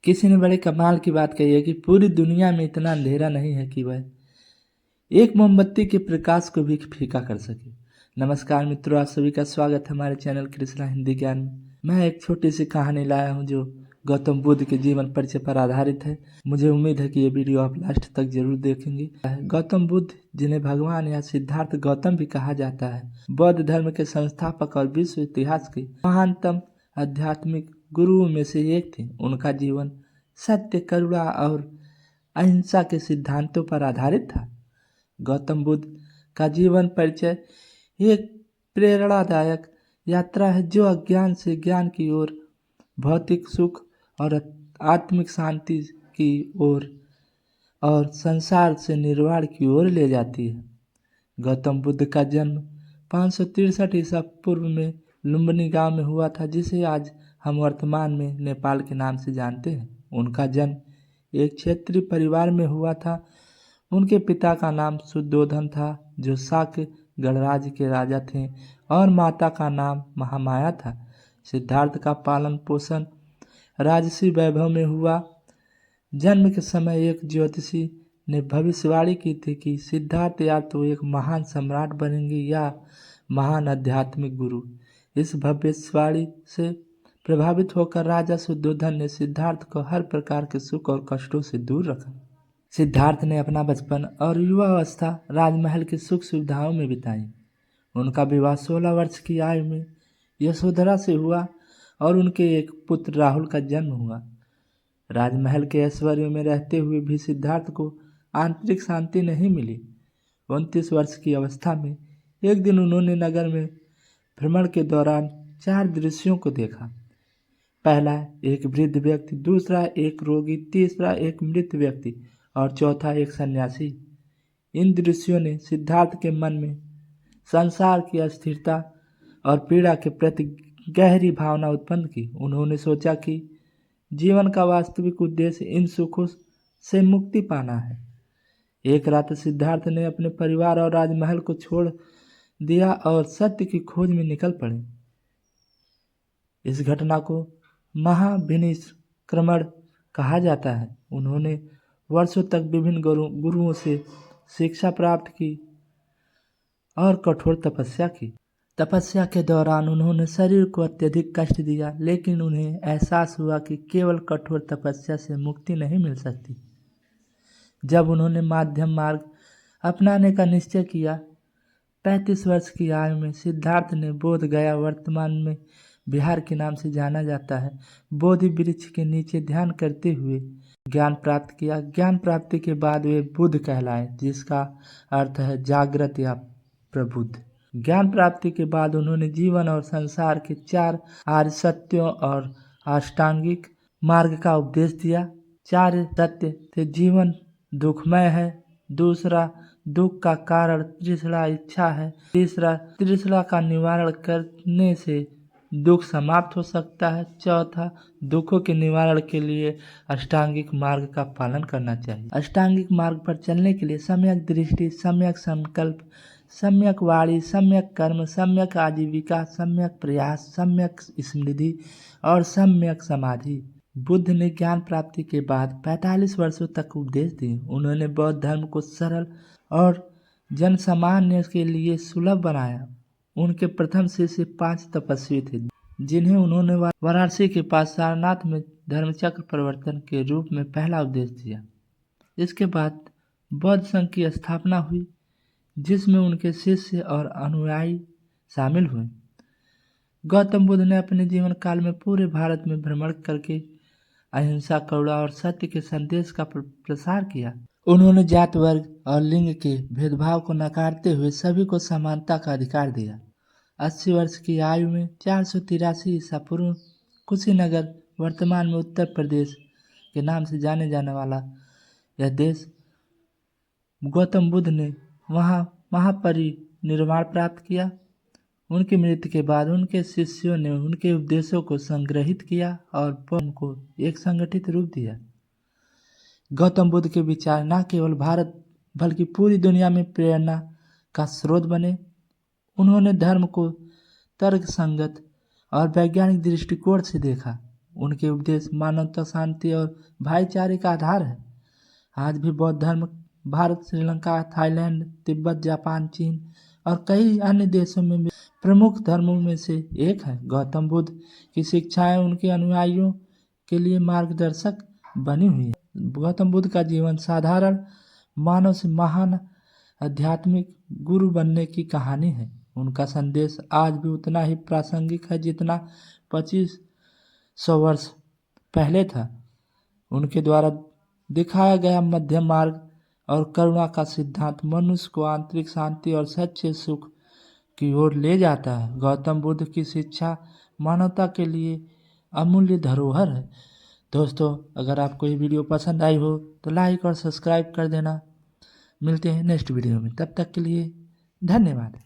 किसी ने बड़े कमाल की बात कही है कि पूरी दुनिया में इतना अंधेरा नहीं है कि वह एक मोमबत्ती के प्रकाश को भी फीका कर सके। नमस्कार मित्रों, आप सभी का स्वागत है हमारे चैनल कृष्णा हिंदी ज्ञान में। मैं एक छोटी सी कहानी लाया हूँ जो गौतम बुद्ध के जीवन परिचय पर आधारित है। मुझे उम्मीद है कि ये वीडियो आप लास्ट तक जरूर देखेंगे। गौतम बुद्ध, जिन्हें भगवान या सिद्धार्थ गौतम भी कहा जाता है, बौद्ध धर्म के संस्थापक और विश्व इतिहास के महानतम आध्यात्मिक गुरुओं में से एक थे। उनका जीवन सत्य, करुणा और अहिंसा के सिद्धांतों पर आधारित था। गौतम बुद्ध का जीवन परिचय एक प्रेरणादायक यात्रा है जो अज्ञान से ज्ञान की ओर, भौतिक सुख और आत्मिक शांति की ओर और संसार से निर्वाण की ओर ले जाती है। गौतम बुद्ध का जन्म 563 ईसा पूर्व में लुम्बिनी गांव में हुआ था, जिसे आज हम वर्तमान में नेपाल के नाम से जानते हैं। उनका जन्म एक क्षेत्रीय परिवार में हुआ था। उनके पिता का नाम शुद्धोधन था, जो शाक्य गणराज्य के राजा थे, और माता का नाम महामाया था। सिद्धार्थ का पालन पोषण राजसी वैभव में हुआ। जन्म के समय एक ज्योतिषी ने भविष्यवाणी की थी कि सिद्धार्थ या तो एक महान सम्राट बनेंगे या महान आध्यात्मिक गुरु। इस भविष्यवाणी से प्रभावित होकर राजा शुद्धोधन ने सिद्धार्थ को हर प्रकार के सुख और कष्टों से दूर रखा। सिद्धार्थ ने अपना बचपन और युवावस्था राजमहल की सुख सुविधाओं में बिताई। उनका विवाह 16 वर्ष की आयु में यशोधरा से हुआ और उनके एक पुत्र राहुल का जन्म हुआ। राजमहल के ऐश्वर्य में रहते हुए भी सिद्धार्थ को आंतरिक शांति नहीं मिली। 29 वर्ष की अवस्था में एक दिन उन्होंने नगर में भ्रमण के दौरान 4 दृश्यों को देखा। पहला एक वृद्ध व्यक्ति, दूसरा एक रोगी, तीसरा एक मृत व्यक्ति और चौथा एक सन्यासी। इन दृश्यों ने सिद्धार्थ के मन में संसार की अस्थिरता और पीड़ा के प्रति गहरी भावना उत्पन्न की। उन्होंने सोचा कि जीवन का वास्तविक उद्देश्य इन सुखों से मुक्ति पाना है। एक रात सिद्धार्थ ने अपने परिवार और राजमहल को छोड़ दिया और सत्य की खोज में निकल पड़े। इस घटना को महाविनिष्क्रमण कहा जाता है। उन्होंने वर्षों तक विभिन्न गुरुओं से शिक्षा प्राप्त की और कठोर तपस्या की। तपस्या के दौरान उन्होंने शरीर को अत्यधिक कष्ट दिया, लेकिन उन्हें एहसास हुआ कि केवल कठोर तपस्या से मुक्ति नहीं मिल सकती। जब उन्होंने मध्यम मार्ग अपनाने का निश्चय किया, 35 वर्ष की आयु में सिद्धार्थ ने बोध गया, वर्तमान में बिहार के नाम से जाना जाता है, बोधि वृक्ष के नीचे ध्यान करते हुए ज्ञान प्राप्त किया। ज्ञान प्राप्ति के बाद वे बुद्ध कहलाए, जिसका अर्थ है जागृत या प्रबुद्ध। ज्ञान प्राप्ति के बाद उन्होंने जीवन और संसार के 4 आर्य सत्यों और अष्टांगिक मार्ग का उपदेश दिया। 4 सत्य थे: जीवन दुखमय है, दूसरा दुख का कारण तृष्णा इच्छा है, तीसरा तृष्णा का निवारण करने से दुख समाप्त हो सकता है, चौथा दुखों के निवारण के लिए अष्टांगिक मार्ग का पालन करना चाहिए। अष्टांगिक मार्ग पर चलने के लिए सम्यक दृष्टि, सम्यक संकल्प, सम्यक वाणी, सम्यक कर्म, सम्यक आजीविका, सम्यक प्रयास, सम्यक स्मृति और सम्यक समाधि। बुद्ध ने ज्ञान प्राप्ति के बाद 45 वर्षों तक उपदेश दिए। उन्होंने बौद्ध धर्म को सरल और जनसामान्य के लिए सुलभ बनाया। उनके प्रथम शिष्य 5 तपस्वी थे, जिन्हें उन्होंने वाराणसी के पास सारनाथ में धर्मचक्र प्रवर्तन के रूप में पहला उपदेश दिया। इसके बाद बौद्ध संघ की स्थापना हुई, जिसमें उनके शिष्य और अनुयायी शामिल हुए। गौतम बुद्ध ने अपने जीवन काल में पूरे भारत में भ्रमण करके अहिंसा, करुणा और सत्य के संदेश का प्रसार किया। उन्होंने जात, वर्ग और लिंग के भेदभाव को नकारते हुए सभी को समानता का अधिकार दिया। 80 वर्ष की आयु में 483 ईसा पूर्व कुशीनगर, वर्तमान में उत्तर प्रदेश के नाम से जाने जाने वाला यह देश, गौतम बुद्ध ने वहाँ महापरिनिर्वाण प्राप्त किया। उनकी मृत्यु के बाद उनके शिष्यों ने उनके उपदेशों को संग्रहित किया और उनको एक संगठित रूप दिया। गौतम बुद्ध के विचार न केवल भारत बल्कि पूरी दुनिया में प्रेरणा का स्रोत बने। उन्होंने धर्म को तर्क संगत और वैज्ञानिक दृष्टिकोण से देखा। उनके उपदेश मानवता, शांति और भाईचारे का आधार है। आज भी बौद्ध धर्म भारत, श्रीलंका, थाईलैंड, तिब्बत, जापान, चीन और कई अन्य देशों में भी प्रमुख धर्मों में से एक है। गौतम बुद्ध की शिक्षाएं उनके अनुयायियों के लिए मार्गदर्शक बनी हुई है। गौतम बुद्ध का जीवन साधारण मानव से महान आध्यात्मिक गुरु बनने की कहानी है। उनका संदेश आज भी उतना ही प्रासंगिक है जितना 2500 वर्ष पहले था। उनके द्वारा दिखाया गया मध्यम मार्ग और करुणा का सिद्धांत मनुष्य को आंतरिक शांति और सच्चे सुख की ओर ले जाता है। गौतम बुद्ध की शिक्षा मानवता के लिए अमूल्य धरोहर है। दोस्तों, अगर आपको ये वीडियो पसंद आई हो तो लाइक और सब्सक्राइब कर देना। मिलते हैं नेक्स्ट वीडियो में, तब तक के लिए धन्यवाद।